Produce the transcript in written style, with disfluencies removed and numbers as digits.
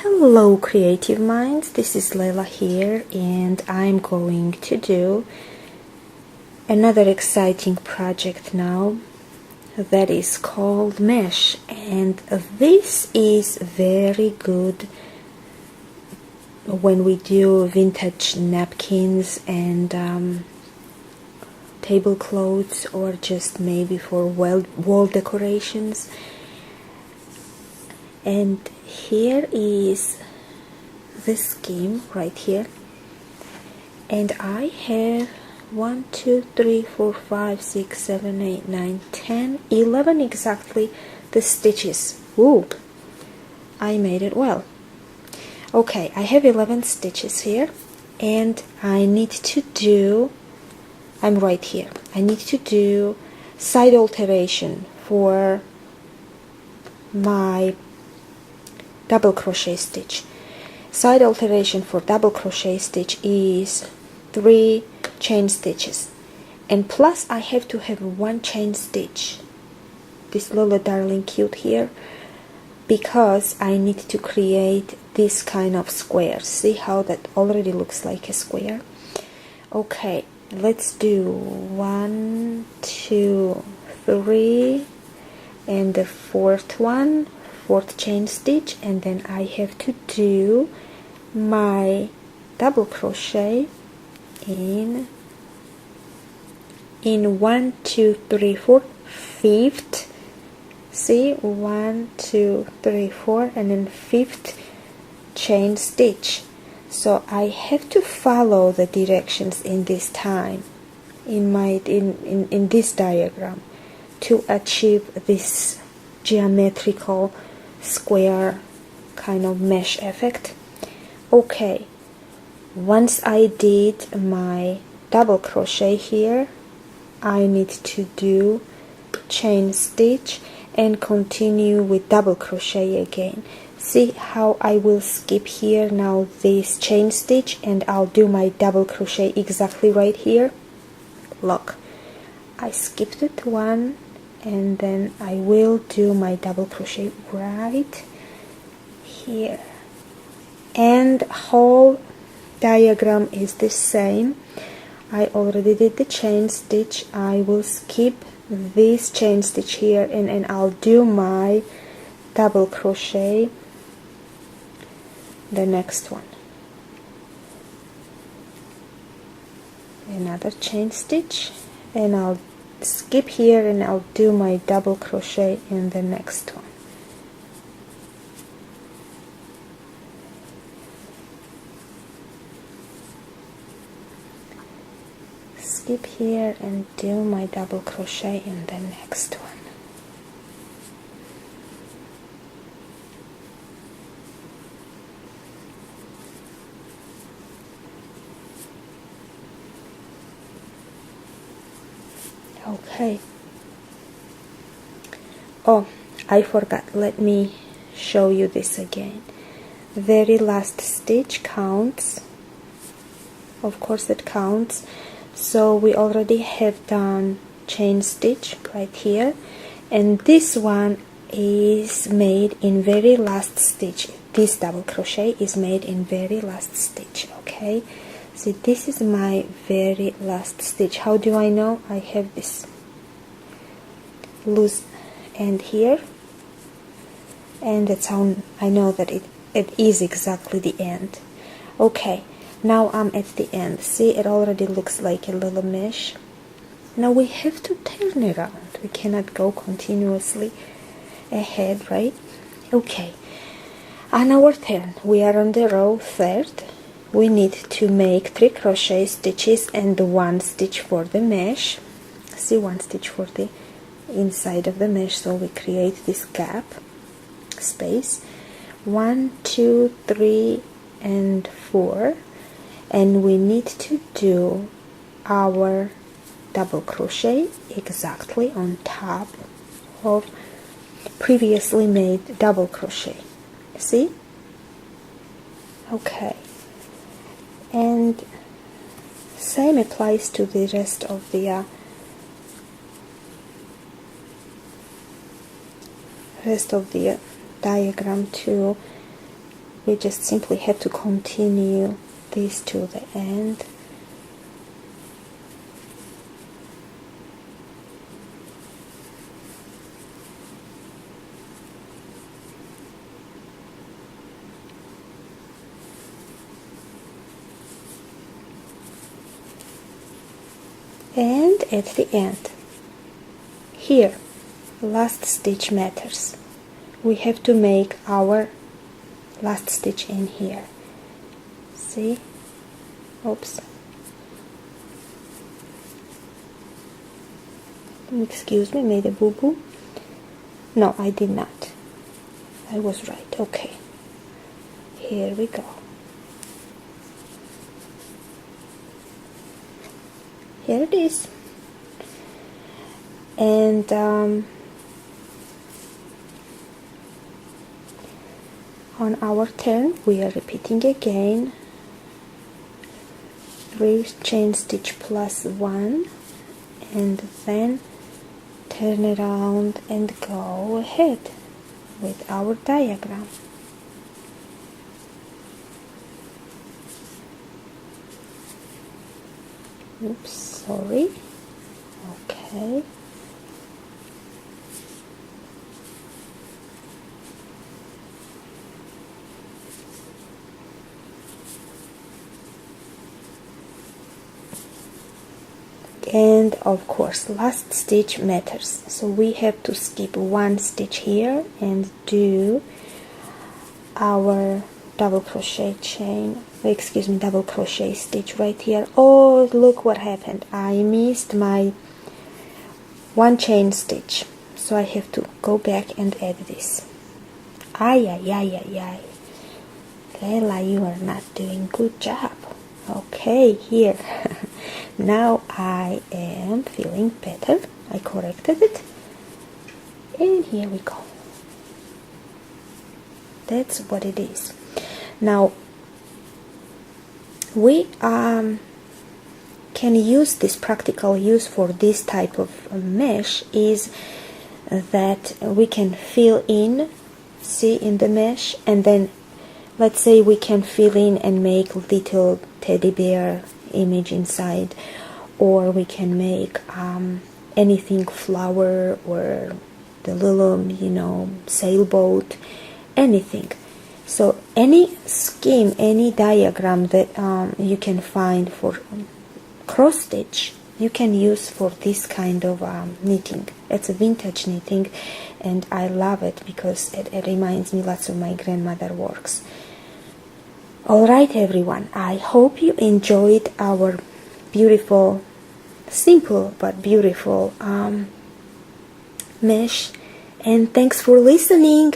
Hello creative minds, this is Leila here, and I'm going to do another exciting project now that is called mesh, and this is very good when we do vintage napkins and tablecloths, or just maybe for wall decorations. And here is the scheme right here, and I have 1 2 3 4 5 6 7 8 9 10 11 exactly the stitches. Ooh, I made it well. Okay, I have 11 stitches here, and I need to do, I'm right here, I need to do side alteration for my double crochet stitch. Side alteration for double crochet stitch is 3 chain stitches, and plus I have to have 1 chain stitch, this little darling cute here, because I need to create this kind of square. See how that already looks like a square? Okay, let's do 1 2 3 and the fourth one, 4th chain stitch, and then I have to do my double crochet in 1 2 3 4 5th. See, 1 2 3 4 and then 5th chain stitch. So I have to follow the directions in this time in my in this diagram to achieve this geometrical square kind of mesh effect. Okay, once I did my double crochet here, I need to do chain stitch and continue with double crochet again. See how I will skip here now this chain stitch, and I'll do my double crochet exactly right here. Look, I skipped it one, and then I will do my double crochet right here, and whole diagram is the same. I already did the chain stitch. I will skip this chain stitch here, and I'll do my double crochet the next one, another chain stitch, and I'll skip here and I'll do my double crochet in the next one. Skip here and do my double crochet in the next one. Okay. Oh, I forgot. Let me show you this again. Very last stitch counts. Of course it counts. So we already have done chain stitch right here, and this one is made in very last stitch. This double crochet is made in very last stitch. Okay, see, this is my very last stitch. How do I know? I have this loose end here, and that's how I know that it is exactly the end. Okay, now I'm at the end. See, it already looks like a little mesh. Now we have to turn around. We cannot go continuously ahead, right? Okay, on our turn, we are on the row 3rd. We need to make 3 crochet stitches and 1 stitch for the mesh. See, 1 stitch for the inside of the mesh, so we create this gap space. 1 2 3 and 4, and we need to do our double crochet exactly on top of previously made double crochet. See? Okay, and same applies to the rest of the diagram too. we just simply have to continue this to the end. And at the end, here, last stitch matters. We have to make our last stitch in here. See? Oops. Excuse me, made a boo-boo. No, I did not. I was right. Okay. Here we go. Here it is. And on our turn we are repeating again 3 chain stitch plus 1, and then turn around and go ahead with our diagram. Oops, sorry. Okay. And of course, last stitch matters, so we have to skip 1 stitch here and do our double crochet stitch right here. Oh, look what happened, I missed my 1 chain stitch, so I have to go back and add this. Ay, Leila, you are not doing good job. Okay, here. Now I am feeling better. I corrected it, and here we go. That's what it is. Now we can use this practical use for this type of mesh is that we can fill in, see, in the mesh, and then let's say we can fill in and make little teddy bear image inside, or we can make anything, flower or the little sailboat, anything. So any scheme, any diagram that you can find for cross stitch, you can use for this kind of knitting. It's a vintage knitting, and I love it because it reminds me lots of my grandmother works. Alright everyone, I hope you enjoyed our beautiful, simple but beautiful mesh, and thanks for listening.